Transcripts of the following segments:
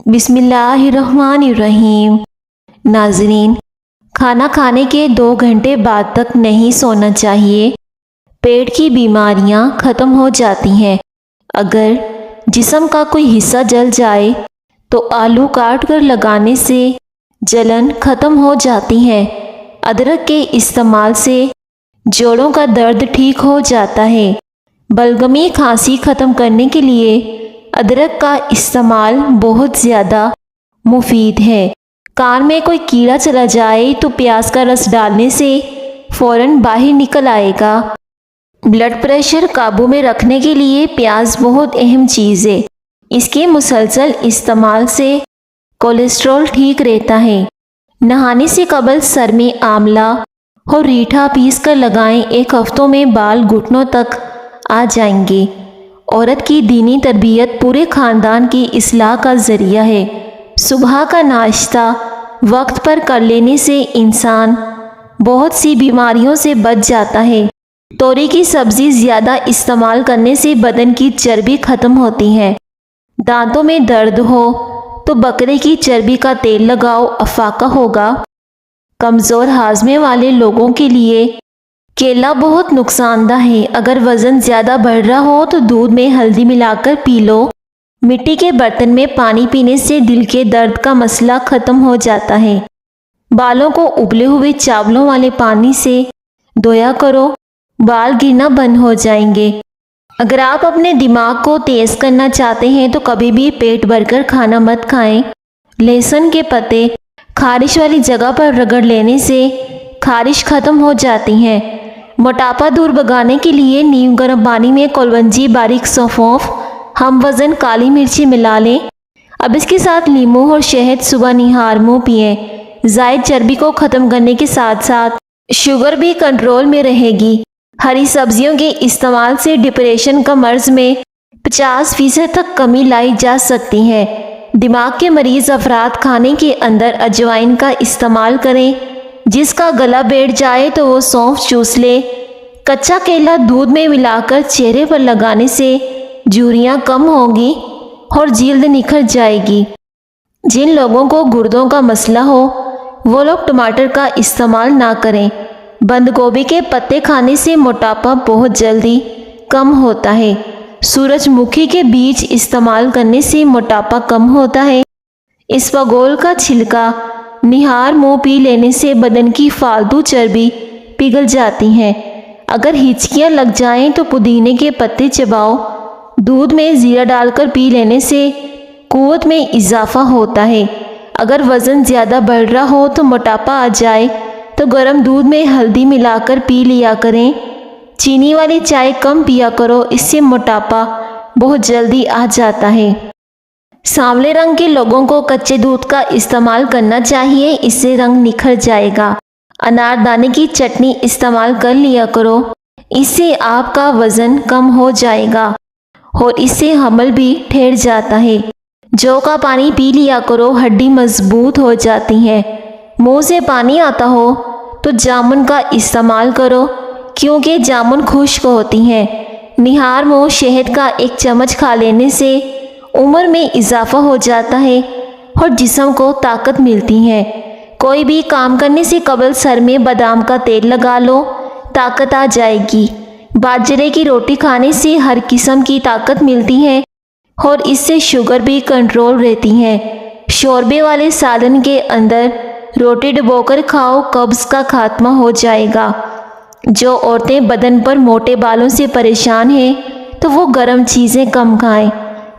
بسم اللہ الرحمن الرحیم۔ ناظرین، کھانا کھانے کے 2 گھنٹے بعد تک نہیں سونا چاہیے۔ پیٹ کی بیماریاں ختم ہو جاتی ہیں۔ اگر جسم کا کوئی حصہ جل جائے تو آلو کاٹ کر لگانے سے جلن ختم ہو جاتی ہے۔ ادرک کے استعمال سے جوڑوں کا درد ٹھیک ہو جاتا ہے۔ بلغمی کھانسی ختم کرنے کے لیے ادرک کا استعمال بہت زیادہ مفید ہے۔ کان میں کوئی کیڑا چلا جائے تو پیاز کا رس ڈالنے سے فوراً باہر نکل آئے گا۔ بلڈ پریشر قابو میں رکھنے کے لیے پیاز بہت اہم چیز ہے۔ اس کے مسلسل استعمال سے کولیسٹرول ٹھیک رہتا ہے۔ نہانے سے قبل سر میں آملہ اور ریٹھا پیس کر لگائیں، 1 ہفتوں میں بال گھٹنوں تک آ جائیں گے۔ عورت کی دینی تربیت پورے خاندان کی اصلاح کا ذریعہ ہے۔ صبح کا ناشتہ وقت پر کر لینے سے انسان بہت سی بیماریوں سے بچ جاتا ہے۔ توری کی سبزی زیادہ استعمال کرنے سے بدن کی چربی ختم ہوتی ہے۔ دانتوں میں درد ہو تو بکرے کی چربی کا تیل لگاؤ، افاقہ ہوگا۔ کمزور ہاضمے والے لوگوں کے لیے کیلا بہت نقصان دہ ہے۔ اگر وزن زیادہ بڑھ رہا ہو تو دودھ میں ہلدی ملا کر پی لو۔ مٹی کے برتن میں پانی پینے سے دل کے درد کا مسئلہ ختم ہو جاتا ہے۔ بالوں کو ابلے ہوئے چاولوں والے پانی سے دھویا کرو، بال گرنا بند ہو جائیں گے۔ اگر آپ اپنے دماغ کو تیز کرنا چاہتے ہیں تو کبھی بھی پیٹ بھر کر کھانا مت کھائیں۔ لہسن کے پتے خارش والی جگہ پر رگڑ لینے سے خارش ختم ہو جاتی ہے۔ موٹاپا دور بھگانے کے لیے نیم گرم پانی میں کلونجی، باریک سونف، ہم وزن کالی مرچی ملا لیں۔ اب اس کے ساتھ لیموں اور شہد صبح نہار منہ پئیں۔ زائد چربی کو ختم کرنے کے ساتھ ساتھ شوگر بھی کنٹرول میں رہے گی۔ ہری سبزیوں کے استعمال سے ڈپریشن کا مرض میں 50% تک کمی لائی جا سکتی ہے۔ دماغ کے مریض افراد کھانے کے اندر اجوائن کا استعمال کریں۔ جس کا گلا بیٹھ جائے تو وہ سونف چوس لے۔ کچا کیلا دودھ میں ملا کر چہرے پر لگانے سے جھریاں کم ہوں گی اور جلد نکھر جائے گی۔ جن لوگوں کو گردوں کا مسئلہ ہو وہ لوگ ٹماٹر کا استعمال نہ کریں۔ بند گوبھی کے پتے کھانے سے موٹاپا بہت جلدی کم ہوتا ہے۔ سورج مکھی کے بیج استعمال کرنے سے موٹاپا کم ہوتا ہے۔ اسپاغول کا چھلکا نہار منہ پی لینے سے بدن کی فالتو چربی پگھل جاتی ہے۔ اگر ہچکیاں لگ جائیں تو پودینے کے پتے چباؤ۔ دودھ میں زیرہ ڈال کر پی لینے سے قوت میں اضافہ ہوتا ہے۔ اگر وزن زیادہ بڑھ رہا ہو تو موٹاپا آ جائے تو گرم دودھ میں ہلدی ملا کر پی لیا کریں۔ چینی والی چائے کم پیا کرو، اس سے موٹاپا بہت جلدی آ جاتا ہے۔ سانولے رنگ کے لوگوں کو کچے دودھ کا استعمال کرنا چاہیے، اس سے رنگ نکھر جائے گا۔ انار دانے کی چٹنی استعمال کر لیا کرو، اس سے آپ کا وزن کم ہو جائے گا اور اس سے حمل بھی ٹھہر جاتا ہے۔ جو کا پانی پی لیا کرو، ہڈی مضبوط ہو جاتی ہے۔ منہ سے پانی آتا ہو تو جامن کا استعمال کرو کیونکہ جامن خشک ہوتی ہیں۔ نہار منہ شہد کا 1 چمچ کھا لینے سے عمر میں اضافہ ہو جاتا ہے اور جسم کو طاقت ملتی ہے۔ کوئی بھی کام کرنے سے قبل سر میں بادام کا تیل لگا لو، طاقت آ جائے گی۔ باجرے کی روٹی کھانے سے ہر قسم کی طاقت ملتی ہے اور اس سے شوگر بھی کنٹرول رہتی ہے۔ شوربے والے سالن کے اندر روٹی ڈبو کر کھاؤ، قبض کا خاتمہ ہو جائے گا۔ جو عورتیں بدن پر موٹے بالوں سے پریشان ہیں تو وہ گرم چیزیں کم کھائیں۔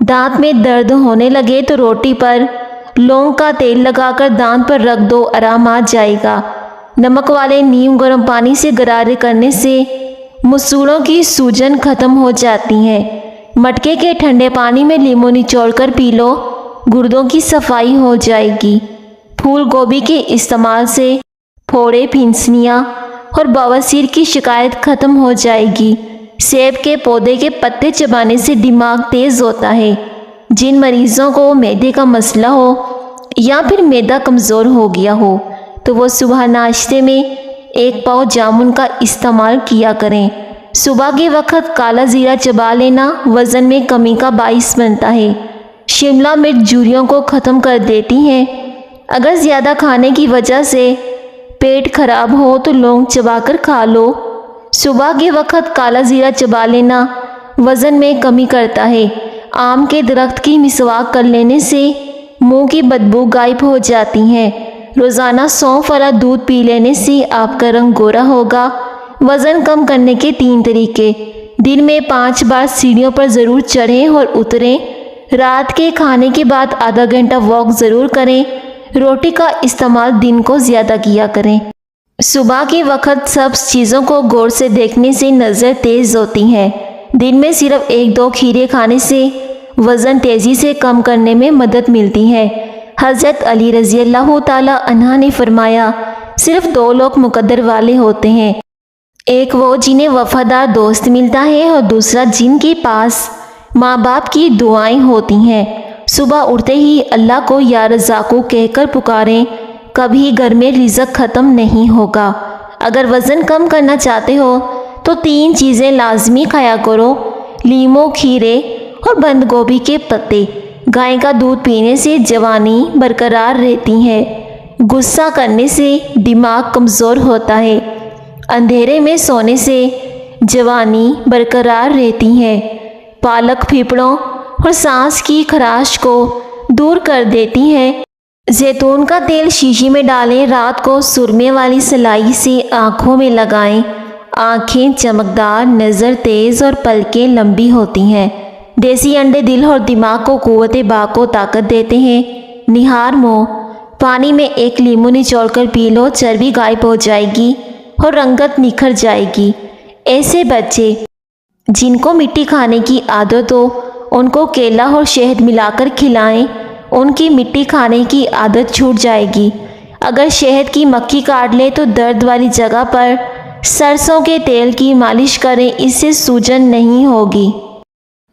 دانت میں درد ہونے لگے تو روٹی پر لونگ کا تیل لگا کر دانت پر رکھ دو، آرام آ جائے گا۔ نمک والے نیم گرم پانی سے غرارے کرنے سے مسوڑوں کی سوجن ختم ہو جاتی ہے۔ مٹکے کے ٹھنڈے پانی میں لیموں نچوڑ کر پی لو، گردوں کی صفائی ہو جائے گی۔ پھول گوبھی کے استعمال سے پھوڑے، پھنسیاں اور بواسیر کی شکایت ختم ہو جائے گی۔ سیب کے پودے کے پتے چبانے سے دماغ تیز ہوتا ہے۔ جن مریضوں کو معدے کا مسئلہ ہو یا پھر معدہ کمزور ہو گیا ہو تو وہ صبح ناشتے میں 1 پاؤ جامن کا استعمال کیا کریں۔ صبح کے وقت کالا زیرہ چبا لینا وزن میں کمی کا باعث بنتا ہے۔ شملہ مرچ جھریوں کو ختم کر دیتی ہیں۔ اگر زیادہ کھانے کی وجہ سے پیٹ خراب ہو تو لونگ چبا کر کھا لو۔ صبح کے وقت کالا زیرہ چبا لینا وزن میں کمی کرتا ہے۔ آم کے درخت کی مسواک کر لینے سے منہ کی بدبو غائب ہو جاتی ہے۔ روزانہ سونف والا دودھ پی لینے سے آپ کا رنگ گورا ہوگا۔ وزن کم کرنے کے 3 طریقے۔ دن میں 5 بار سیڑھیوں پر ضرور چڑھیں اور اتریں۔ رات کے کھانے کے بعد آدھا گھنٹہ واک ضرور کریں۔ روٹی کا استعمال دن کو زیادہ کیا کریں۔ صبح کے وقت سبز چیزوں کو غور سے دیکھنے سے نظر تیز ہوتی ہے۔ دن میں صرف 1-2 کھیرے کھانے سے وزن تیزی سے کم کرنے میں مدد ملتی ہے۔ حضرت علی رضی اللہ تعالیٰ عنہ نے فرمایا، صرف 2 لوگ مقدر والے ہوتے ہیں، ایک وہ جنہیں وفادار دوست ملتا ہے اور دوسرا جن کے پاس ماں باپ کی دعائیں ہوتی ہیں۔ صبح اٹھتے ہی اللہ کو یا رزاقو کہہ کر پکاریں، کبھی گھر میں رزق ختم نہیں ہوگا۔ اگر وزن کم کرنا چاہتے ہو تو 3 چیزیں لازمی کھایا کرو، لیموں، کھیرے اور بند گوبھی کے پتے۔ گائے کا دودھ پینے سے جوانی برقرار رہتی ہے۔ غصہ کرنے سے دماغ کمزور ہوتا ہے۔ اندھیرے میں سونے سے جوانی برقرار رہتی ہے۔ پالک پھیپڑوں اور سانس کی خراش کو دور کر دیتی ہے۔ زیتون کا تیل شیشی میں ڈالیں، رات کو سرمے والی سلائی سے آنکھوں میں لگائیں۔ آنکھیں چمکدار، نظر تیز اور پلکیں لمبی ہوتی ہیں۔ دیسی انڈے دل اور دماغ کو قوت باق و طاقت دیتے ہیں۔ نہار منہ، پانی میں 1 لیموں نچوڑ کر پی لو، چربی غائب ہو جائے گی اور رنگت نکھر جائے گی۔ ایسے بچے جن کو مٹی کھانے کی عادت ہو ان کو کیلا اور شہد ملا کر کھلائیں، ان کی مٹی کھانے کی عادت چھوٹ جائے گی۔ اگر شہد کی مکھی کاٹ لے تو درد والی جگہ پر سرسوں کے تیل کی مالش کریں، اس سے سوجن نہیں ہوگی۔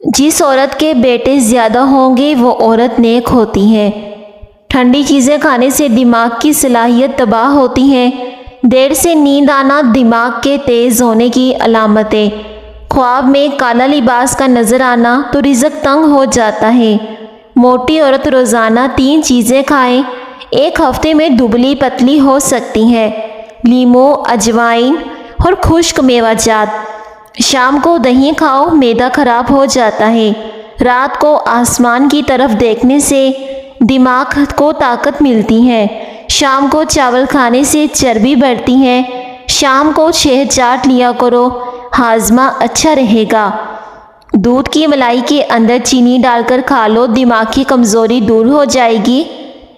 جس عورت کے بیٹے زیادہ ہوں گے وہ عورت نیک ہوتی ہے۔ ٹھنڈی چیزیں کھانے سے دماغ کی صلاحیت تباہ ہوتی ہے۔ دیر سے نیند آنا دماغ کے تیز ہونے کی علامت ہے۔ خواب میں کالا لباس کا نظر آنا تو رزق تنگ ہو جاتا ہے۔ موٹی عورت روزانہ 3 چیزیں کھائیں، 1 ہفتے میں دبلی پتلی ہو سکتی ہے۔ لیموں، اجوائن اور خشک میوہ جات۔ شام کو دہی کھاؤ، معدہ خراب ہو جاتا ہے۔ رات کو آسمان کی طرف دیکھنے سے دماغ کو طاقت ملتی ہے۔ شام کو چاول کھانے سے چربی بڑھتی ہے۔ شام کو شہد چاٹ لیا کرو، ہاضمہ اچھا رہے گا۔ دودھ کی ملائی کے اندر چینی ڈال کر کھا لو، دماغ کی کمزوری دور ہو جائے گی۔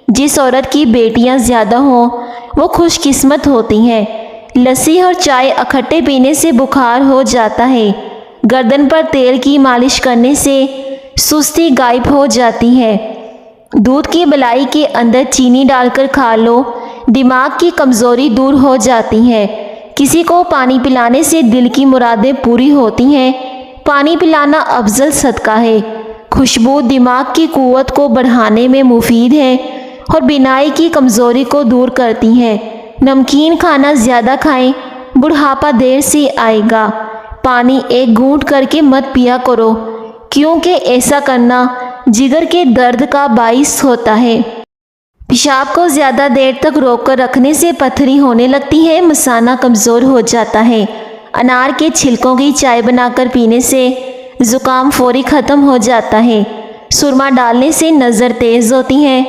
جس عورت کی بیٹیاں زیادہ ہوں وہ خوش قسمت ہوتی ہیں۔ لسی اور چائے اکٹھے پینے سے بخار ہو جاتا ہے۔ گردن پر تیل کی مالش کرنے سے سستی غائب ہو جاتی ہے۔ دودھ کی ملائی کے اندر چینی ڈال کر کھا لو، دماغ کی کمزوری دور ہو جاتی ہے۔ کسی کو پانی پلانے سے دل کی مرادیں پوری ہوتی ہیں۔ پانی پلانا افضل صدقہ ہے۔ خوشبو دماغ کی قوت کو بڑھانے میں مفید ہے اور بینائی کی کمزوری کو دور کرتی ہے۔ نمکین کھانا زیادہ کھائیں، بڑھاپا دیر سے آئے گا۔ پانی 1 گھونٹ کر کے مت پیا کرو، کیونکہ ایسا کرنا جگر کے درد کا باعث ہوتا ہے۔ پیشاب کو زیادہ دیر تک روک کر رکھنے سے پتھری ہونے لگتی ہے، مثانہ کمزور ہو جاتا ہے۔ انار کے چھلکوں کی چائے بنا کر پینے سے زکام فوری ختم ہو جاتا ہے۔ سرما ڈالنے سے نظر تیز ہوتی ہے۔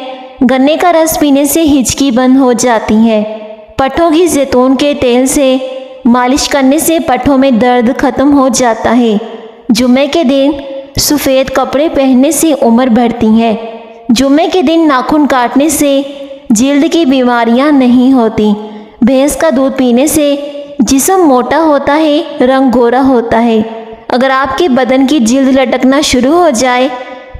گنے کا رس پینے سے ہچکی بند ہو جاتی ہے۔ پٹھوں کی زیتون کے تیل سے مالش کرنے سے پٹھوں میں درد ختم ہو جاتا ہے۔ جمعے کے دن سفید کپڑے پہننے سے عمر بڑھتی ہے۔ جمعے کے دن ناخن کاٹنے سے جلد کی بیماریاں نہیں ہوتی۔ بھینس کا دودھ پینے سے جسم موٹا ہوتا ہے، رنگ گورا ہوتا ہے۔ اگر آپ کے بدن کی جلد لٹکنا شروع ہو جائے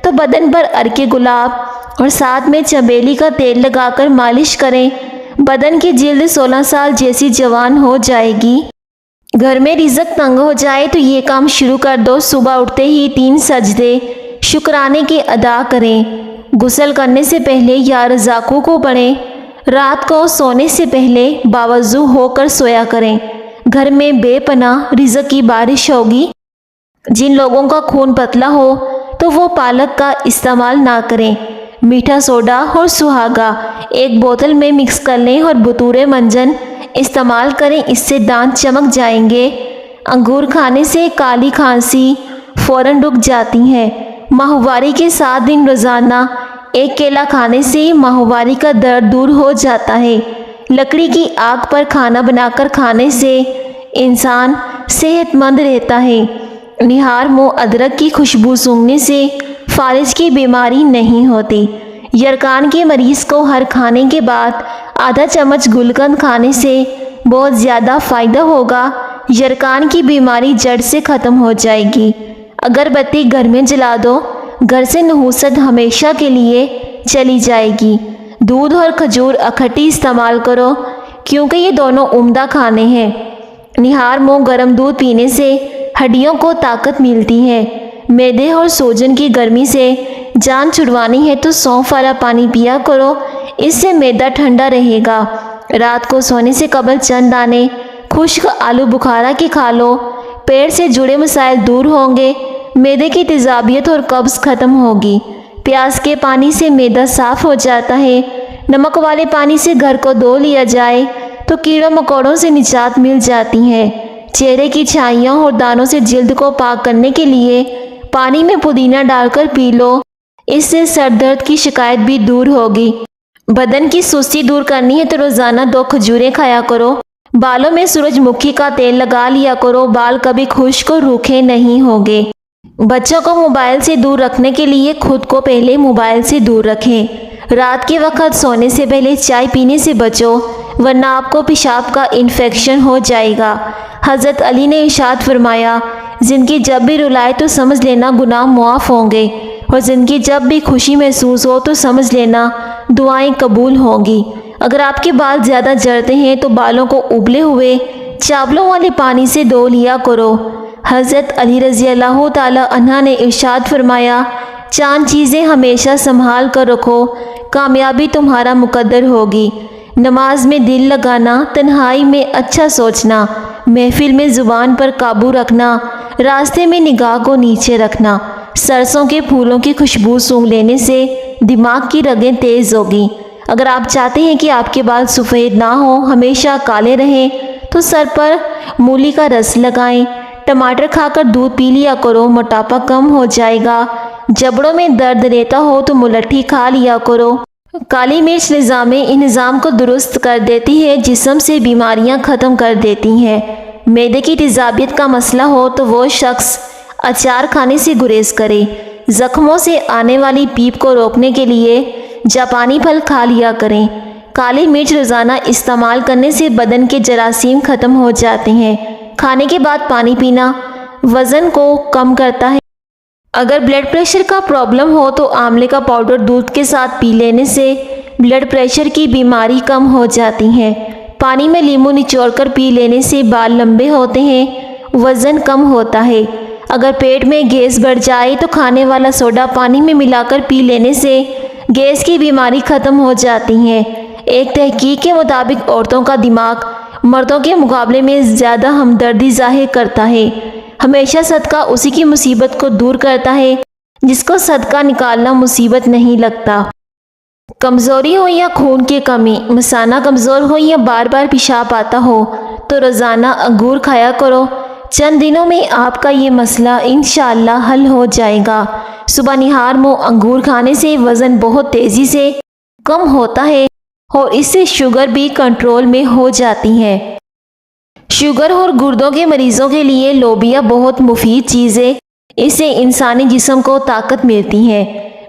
تو بدن پر عرق گلاب اور ساتھ میں چمیلی کا تیل لگا کر مالش کریں، بدن کی جلد 16 سال جیسی جوان ہو جائے گی۔ گھر میں رزق تنگ ہو جائے تو یہ کام شروع کر دو، صبح اٹھتے ہی 3 سجدے شکرانے کے ادا کریں۔ غسل کرنے سے پہلے یا رزاقو کو پڑھیں۔ رات کو سونے سے پہلے باوضو ہو کر سویا کریں۔ گھر میں بے پناہ رزق کی بارش ہوگی۔ جن لوگوں کا خون پتلا ہو تو وہ پالک کا استعمال نہ کریں۔ میٹھا سوڈا اور سہاگا ایک بوتل میں مکس کر لیں اور بطور منجن استعمال کریں، اس سے دانت چمک جائیں گے۔ انگور کھانے سے کالی کھانسی فوراً رک جاتی ہے۔ ماہواری کے 7 دن روزانہ ایک کیلا کھانے سے ماہواری کا درد دور ہو جاتا ہے۔ لکڑی کی آگ پر کھانا بنا کر کھانے سے انسان صحت مند رہتا ہے۔ نہار منہ ادرک کی خوشبو سونگھنے سے فالج کی بیماری نہیں ہوتی۔ یرقان کے مریض کو ہر کھانے کے بعد آدھا چمچ گلقند کھانے سے بہت زیادہ فائدہ ہوگا۔ یرقان کی بیماری جڑ سے ختم ہو جائے گی۔ اگر بتی گھر میں جلا دو، گھر سے نحوست ہمیشہ کے لیے چلی جائے گی۔ دودھ اور کھجور اکٹھی استعمال کرو، کیونکہ یہ دونوں عمدہ کھانے ہیں۔ نہار منہ گرم دودھ پینے سے ہڈیوں کو طاقت ملتی ہے۔ معدے اور سوجن کی گرمی سے جان چھڑوانی ہے تو سونف والا پانی پیا کرو، اس سے معدہ ٹھنڈا رہے گا۔ رات کو سونے سے قبل چند دانے خشک آلو بخارا کے کھا لو، پیٹ سے جڑے مسائل دور ہوں گے، معدے کی تیزابیت اور قبض ختم ہوگی۔ پیاز کے پانی سے معدہ صاف ہو جاتا ہے۔ نمک والے پانی سے گھر کو دھو لیا جائے تو کیڑوں مکوڑوں سے نجات مل جاتی ہے۔ چہرے کی چھائیوں اور دانوں سے جلد کو پاک کرنے کے لیے پانی میں پودینہ ڈال کر پی لو، اس سے سر درد کی شکایت بھی دور ہوگی۔ بدن کی سستی دور کرنی ہے تو روزانہ 2 کھجوریں کھایا کرو۔ بالوں میں سورج مکھی کا تیل لگا لیا کرو، بال کبھی خشک اور روکھے نہیں ہوگے۔ بچوں کو موبائل سے دور رکھنے کے لیے خود کو پہلے موبائل سے دور رکھیں۔ رات کے وقت سونے سے پہلے چائے پینے سے بچو، ورنہ آپ کو پیشاب کا انفیکشن ہو جائے گا۔ حضرت علی نے ارشاد فرمایا، زندگی جب بھی رلائے تو سمجھ لینا گناہ معاف ہوں گے، اور زندگی جب بھی خوشی محسوس ہو تو سمجھ لینا دعائیں قبول ہوں گی۔ اگر آپ کے بال زیادہ جڑتے ہیں تو بالوں کو ابلے ہوئے چاولوں والے پانی سے دھو لیا کرو۔ حضرت علی رضی اللہ تعالی عنہ نے ارشاد فرمایا، 4 چیزیں ہمیشہ سنبھال کر رکھو، کامیابی تمہارا مقدر ہوگی۔ نماز میں دل لگانا، تنہائی میں اچھا سوچنا، محفل میں زبان پر قابو رکھنا، راستے میں نگاہ کو نیچے رکھنا۔ سرسوں کے پھولوں کی خوشبو سونگھ لینے سے دماغ کی رگیں تیز ہوگی۔ اگر آپ چاہتے ہیں کہ آپ کے بال سفید نہ ہوں، ہمیشہ کالے رہیں، تو سر پر مولی کا رس لگائیں۔ ٹماٹر کھا کر دودھ پی لیا کرو، موٹاپا کم ہو جائے گا۔ جبڑوں میں درد رہتا ہو تو ملٹھی کھا لیا کرو۔ کالی مرچ نظام انہضام کو درست کر دیتی ہے، جسم سے بیماریاں ختم کر دیتی ہے۔ معدے کی تیزابیت کا مسئلہ ہو تو وہ شخص اچار کھانے سے گریز کرے۔ زخموں سے آنے والی پیپ کو روکنے کے لیے جاپانی پھل کھا لیا کریں۔ کالی مرچ روزانہ استعمال کرنے سے بدن کے جراثیم ختم ہو جاتے ہیں۔ کھانے کے بعد پانی پینا وزن کو کم کرتا ہے۔ اگر بلڈ پریشر کا پرابلم ہو تو آملے کا پاؤڈر دودھ کے ساتھ پی لینے سے بلڈ پریشر کی بیماری کم ہو جاتی ہے۔ پانی میں لیمو نچوڑ کر پی لینے سے بال لمبے ہوتے ہیں، وزن کم ہوتا ہے۔ اگر پیٹ میں گیس بڑھ جائے تو کھانے والا سوڈا پانی میں ملا کر پی لینے سے گیس کی بیماری ختم ہو جاتی ہے۔ ایک تحقیق کے مطابق عورتوں کا دماغ مردوں کے مقابلے میں زیادہ ہمدردی ظاہر کرتا ہے۔ ہمیشہ صدقہ اسی کی مصیبت کو دور کرتا ہے جس کو صدقہ نکالنا مصیبت نہیں لگتا۔ کمزوری ہو یا خون کی کمی، مثانہ کمزور ہو یا بار بار پیشاب آتا ہو تو روزانہ انگور کھایا کرو۔ چند دنوں میں آپ کا یہ مسئلہ انشاءاللہ حل ہو جائے گا۔ صبح نہار منہ انگور کھانے سے وزن بہت تیزی سے کم ہوتا ہے اور اس سے شوگر بھی کنٹرول میں ہو جاتی ہے۔ شوگر اور گردوں کے مریضوں کے لیے لوبیا بہت مفید چیز ہے، اس سے انسانی جسم کو طاقت ملتی ہے۔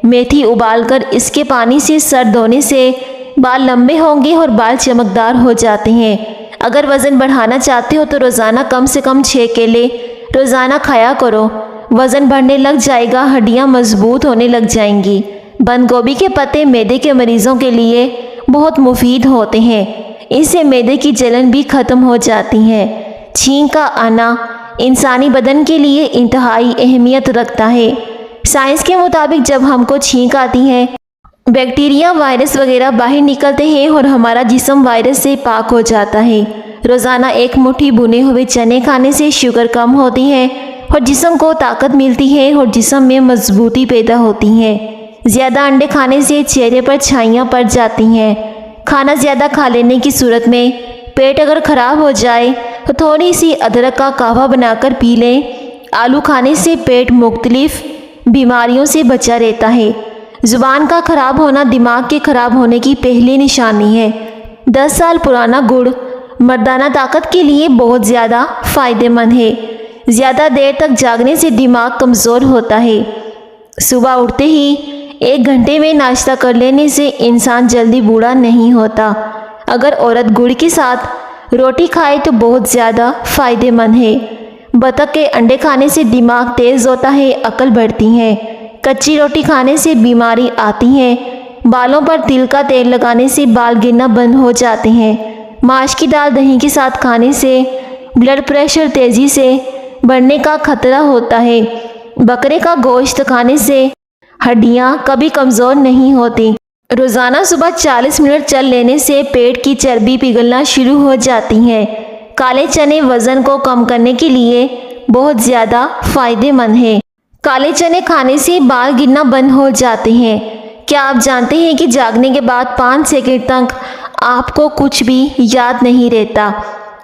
میتھی ابال کر اس کے پانی سے سر دھونے سے بال لمبے ہوں گے اور بال چمکدار ہو جاتے ہیں۔ اگر وزن بڑھانا چاہتے ہو تو روزانہ کم سے کم 6 کیلے روزانہ کھایا کرو، وزن بڑھنے لگ جائے گا، ہڈیاں مضبوط ہونے لگ جائیں گی۔ بند گوبھی کے پتے معدے کے مریضوں کے لیے بہت مفید ہوتے ہیں، اس سے معدے کی جلن بھی ختم ہو جاتی ہے۔ چھینک کا آنا انسانی بدن کے لیے انتہائی اہمیت رکھتا ہے۔ سائنس کے مطابق جب ہم کو چھینک آتی ہے، بیکٹیریا، وائرس وغیرہ باہر نکلتے ہیں اور ہمارا جسم وائرس سے پاک ہو جاتا ہے۔ روزانہ 1 مٹھی بھنے ہوئے چنے کھانے سے شوگر کم ہوتی ہے اور جسم کو طاقت ملتی ہے اور جسم میں مضبوطی پیدا ہوتی ہے۔ زیادہ انڈے کھانے سے چہرے پر چھائیاں پڑ جاتی ہیں۔ کھانا زیادہ کھا لینے کی صورت میں پیٹ اگر خراب ہو جائے تو تھوڑی سی ادرک کا قہوہ بنا کر پی لیں۔ آلو کھانے سے پیٹ مختلف بیماریوں سے بچا رہتا ہے۔ زبان کا خراب ہونا دماغ کے خراب ہونے کی پہلی نشانی ہے۔ 10 سال پرانا گڑ مردانہ طاقت کے لیے بہت زیادہ فائدہ مند ہے۔ زیادہ دیر تک جاگنے سے دماغ کمزور ہوتا ہے۔ صبح اٹھتے ہی 1 گھنٹے میں ناشتہ کر لینے سے انسان جلدی بوڑھا نہیں ہوتا۔ اگر عورت گڑ کے ساتھ روٹی کھائے تو بہت زیادہ فائدہ مند ہے۔ بطخ کے انڈے کھانے سے دماغ تیز ہوتا ہے، عقل بڑھتی ہے۔ کچی روٹی کھانے سے بیماری آتی ہے۔ بالوں پر تل کا تیل لگانے سے بال گرنا بند ہو جاتے ہیں۔ ماش کی دال دہی کے ساتھ کھانے سے بلڈ پریشر تیزی سے بڑھنے کا خطرہ ہوتا ہے۔ بکرے کا گوشت کھانے سے ہڈیاں کبھی کمزور نہیں ہوتی۔ روزانہ صبح 40 منٹ چل لینے سے پیٹ کی چربی پگھلنا شروع ہو جاتی ہے۔ کالے چنے وزن کو کم کرنے کے لیے بہت زیادہ فائدہ مند ہے۔ کالے چنے کھانے سے بال گرنا بند ہو جاتے ہیں۔ کیا آپ جانتے ہیں کہ جاگنے کے بعد 5 سیکنڈ تک آپ کو کچھ بھی یاد نہیں رہتا؟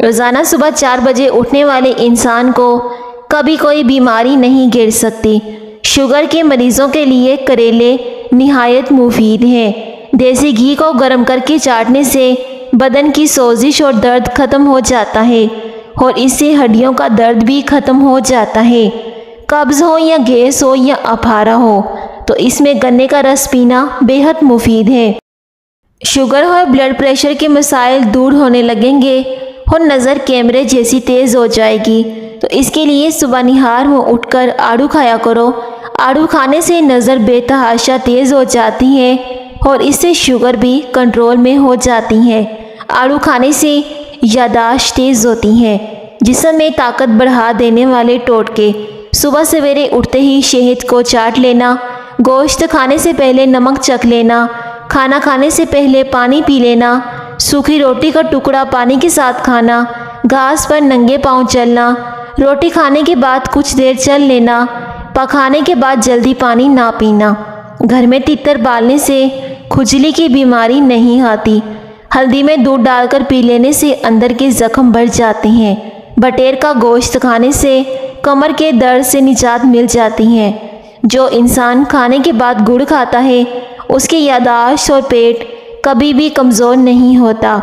روزانہ صبح 4 بجے اٹھنے والے انسان کو کبھی کوئی بیماری نہیں گھیر سکتی۔ شوگر کے مریضوں کے لیے کریلے نہایت مفید ہیں۔ دیسی گھی کو گرم کر کے چاٹنے سے بدن کی سوزش اور درد ختم ہو جاتا ہے اور اس سے ہڈیوں کا درد بھی ختم ہو جاتا ہے۔ قبض ہو یا گیس ہو یا اپھارا ہو تو اس میں گنے کا رس پینا بے حد مفید ہے۔ شوگر اور بلڈ پریشر کے مسائل دور ہونے لگیں گے اور نظر کیمرے جیسی تیز ہو جائے گی۔ تو اس کے لیے صبح نہار میں اٹھ کر آڑو کھایا کرو۔ آڑو کھانے سے نظر بے تحاشا تیز ہو جاتی ہے اور اس سے شوگر بھی کنٹرول میں ہو جاتی ہے۔ آڑو کھانے سے یادداشت تیز ہوتی ہے۔ جسم میں طاقت بڑھا دینے والے ٹوٹکے: صبح سویرے اٹھتے ہی شہد کو چاٹ لینا، گوشت کھانے سے پہلے نمک چکھ لینا، کھانا کھانے سے پہلے پانی پی لینا، سوکھی روٹی کا ٹکڑا پانی کے ساتھ کھانا، گھاس پر ننگے پاؤں چلنا، روٹی کھانے کے بعد کچھ دیر چل لینا، پکانے کے بعد جلدی پانی نہ پینا۔ گھر میں تتر بالنے سے کھجلی کی بیماری نہیں آتی۔ ہلدی میں دودھ ڈال کر پی لینے سے اندر کے زخم بڑھ جاتے ہیں۔ بٹیر کا گوشت کھانے سے کمر کے درد سے نجات مل جاتی ہے۔ جو انسان کھانے کے بعد گڑ کھاتا ہے اس کی یادداشت اور پیٹ کبھی بھی کمزور نہیں ہوتا۔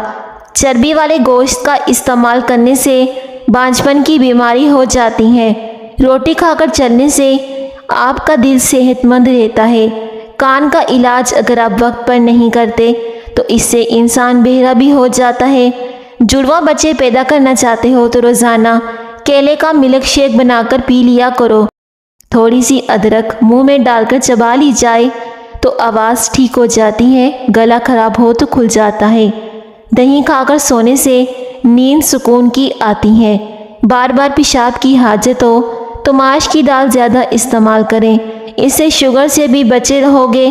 چربی والے گوشت کا استعمال کرنے سے بانجھپن کی بیماری ہو جاتی ہے۔ روٹی کھا کر چلنے سے آپ کا دل صحت مند رہتا ہے۔ کان کا علاج اگر آپ وقت پر نہیں کرتے تو اس سے انسان بہرا بھی ہو جاتا ہے۔ جڑواں بچے پیدا کرنا چاہتے ہو تو روزانہ کیلے کا ملک شیک بنا کر پی لیا کرو۔ تھوڑی سی ادرک منہ میں ڈال کر چبا لی جائے تو آواز ٹھیک ہو جاتی ہے، گلا خراب ہو تو کھل جاتا ہے۔ دہی کھا کر سونے سے نیند سکون کی آتی ہے۔ بار بار پیشاب کی حاجت ہو تو ماش کی دال زیادہ استعمال کریں، اس سے شوگر سے بھی بچے رہو گے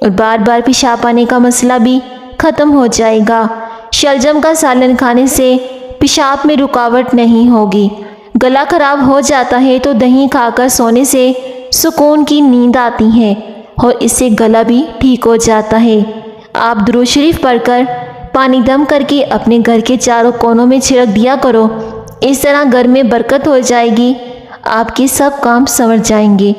اور بار بار پیشاب آنے کا مسئلہ بھی ختم ہو جائے گا۔ شلجم کا سالن کھانے سے پیشاب میں رکاوٹ نہیں ہوگی۔ گلا خراب ہو جاتا ہے تو دہی کھا کر سونے سے سکون کی نیند آتی ہے اور اس سے گلا بھی ٹھیک ہو جاتا ہے۔ آپ درود شریف پڑھ کر پانی دم کر کے اپنے گھر کے چاروں کونوں میں چھڑک دیا کرو، اس طرح گھر میں برکت ہو جائے گی، آپ کے سب کام سنور جائیں گے۔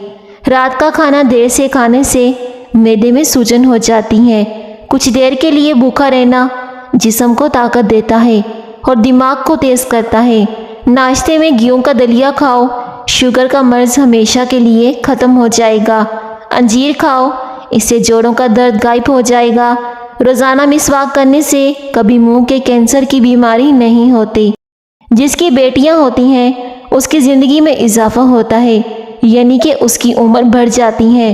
رات کا کھانا دیر سے کھانے سے معدے میں سوجن ہو جاتی ہے۔ کچھ دیر کے لیے بھوکا رہنا جسم کو طاقت دیتا ہے اور دماغ کو تیز کرتا ہے۔ ناشتے میں گیہوں کا دلیا کھاؤ، شوگر کا مرض ہمیشہ کے لیے ختم ہو جائے گا۔ انجیر کھاؤ، اس سے جوڑوں کا درد غائب ہو جائے گا۔ روزانہ مسواک کرنے سے کبھی منہ کے کینسر کی بیماری نہیں ہوتی۔ جس کی بیٹیاں ہوتی ہیں اس کی زندگی میں اضافہ ہوتا ہے، یعنی کہ اس کی عمر بڑھ جاتی ہے۔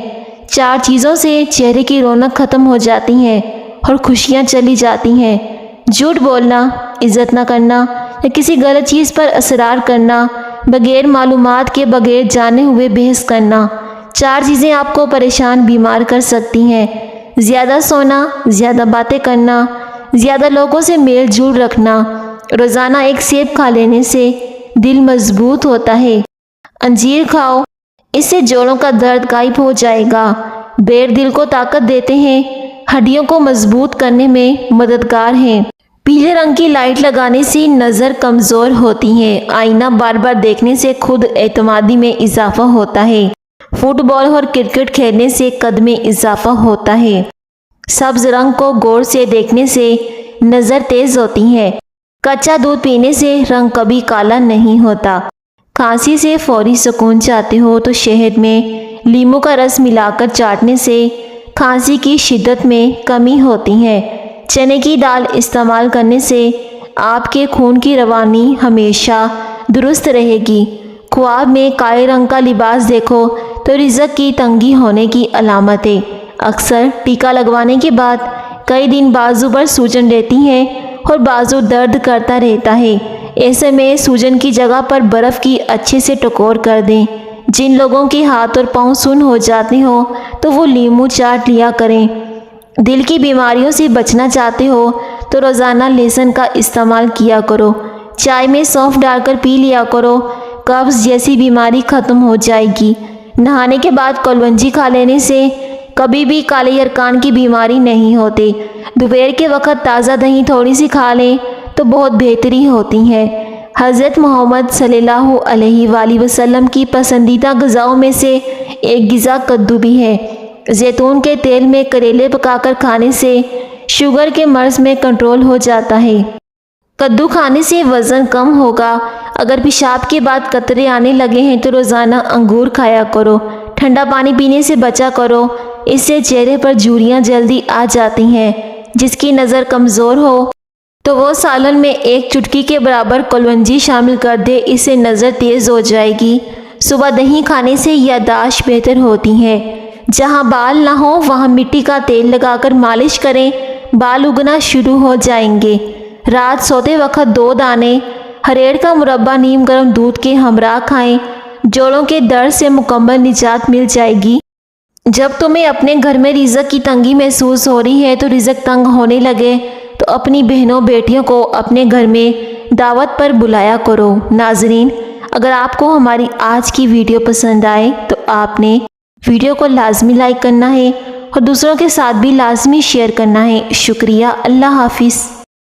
4 چیزوں سے چہرے کی رونق ختم ہو جاتی ہے اور خوشیاں چلی جاتی ہیں: جھوٹ بولنا، عزت نہ کرنا یا کسی غلط چیز پر اصرار کرنا، بغیر معلومات کے بغیر جانے ہوئے بحث کرنا۔ 4 چیزیں آپ کو پریشان بیمار کر سکتی ہیں: زیادہ سونا، زیادہ باتیں کرنا، زیادہ لوگوں سے میل جول رکھنا۔ روزانہ ایک سیب کھا لینے سے دل مضبوط ہوتا ہے۔ انجیر کھاؤ، اس سے جوڑوں کا درد غائب ہو جائے گا۔ بیر دل کو طاقت دیتے ہیں، ہڈیوں کو مضبوط کرنے میں مددگار ہیں۔ پیلے رنگ کی لائٹ لگانے سے نظر کمزور ہوتی ہے۔ آئینہ بار بار دیکھنے سے خود اعتمادی میں اضافہ ہوتا ہے۔ فٹ بال اور کرکٹ کھیلنے سے قد میں اضافہ ہوتا ہے۔ سبز رنگ کو غور سے دیکھنے سے نظر تیز ہوتی ہے۔ کچا دودھ پینے سے رنگ کبھی کالا نہیں ہوتا۔ کھانسی سے فوری سکون چاہتے ہو تو شہد میں لیموں کا رس ملا کر چاٹنے سے کھانسی کی شدت میں کمی ہوتی ہے۔ چنے کی دال استعمال کرنے سے آپ کے خون کی روانی ہمیشہ درست رہے گی۔ خواب میں کالے رنگ کا لباس دیکھو تو رزق کی تنگی ہونے کی علامت ہے۔ اکثر ٹیکا لگوانے کے بعد کئی دن بازو پر سوجن رہتی ہے اور بازو درد کرتا رہتا ہے۔ ایسے میں سوجن کی جگہ پر برف کی اچھے سے ٹکور کر دیں۔ جن لوگوں کے ہاتھ اور پاؤں سن ہو جاتے ہوں تو وہ لیموں چاٹ لیا کریں۔ دل کی بیماریوں سے بچنا چاہتے ہو تو روزانہ لہسن کا استعمال کیا کرو۔ چائے میں سونف ڈال کر پی لیا کرو، قبض جیسی بیماری ختم ہو جائے گی۔ نہانے کے بعد کلونجی کھا لینے سے کبھی بھی کالے یرقان کی بیماری نہیں ہوتی۔ دوپہر کے وقت تازہ دہی تھوڑی سی کھا لیں تو بہت بہتری ہوتی ہے۔ حضرت محمد صلی اللہ علیہ وآلہ وسلم کی پسندیدہ غذاؤں میں سے ایک غذا کدو بھی ہے۔ زیتون کے تیل میں کریلے پکا کر کھانے سے شوگر کے مرض میں کنٹرول ہو جاتا ہے۔ کدو کھانے سے وزن کم ہوگا۔ اگر پیشاب کے بعد قطرے آنے لگے ہیں تو روزانہ انگور کھایا کرو۔ ٹھنڈا پانی پینے سے بچا کرو، اس سے چہرے پر جھریاں جلدی آ جاتی ہیں۔ جس کی نظر کمزور ہو تو وہ سالن میں ایک چٹکی کے برابر کلونجی شامل کر دے، اس سے نظر تیز ہو جائے گی۔ صبح دہی کھانے سے یادداشت بہتر ہوتی ہے۔ جہاں بال نہ ہو وہاں مٹی کا تیل لگا کر مالش کریں، بال اگنا شروع ہو جائیں گے۔ رات سوتے وقت 2 دانے ہریڑ کا مربع نیم گرم دودھ کے ہمراہ کھائیں، جوڑوں کے درد سے مکمل نجات مل جائے گی۔ جب تمہیں اپنے گھر میں رزق کی تنگی محسوس ہو رہی ہے تو رزق تنگ ہونے لگے تو اپنی بہنوں بیٹیوں کو اپنے گھر میں دعوت پر بلایا کرو۔ ناظرین، اگر آپ کو ہماری آج کی ویڈیو پسند آئے تو آپ نے ویڈیو کو لازمی لائک کرنا ہے اور دوسروں کے ساتھ بھی لازمی شیئر کرنا ہے۔ شکریہ۔ اللہ حافظ۔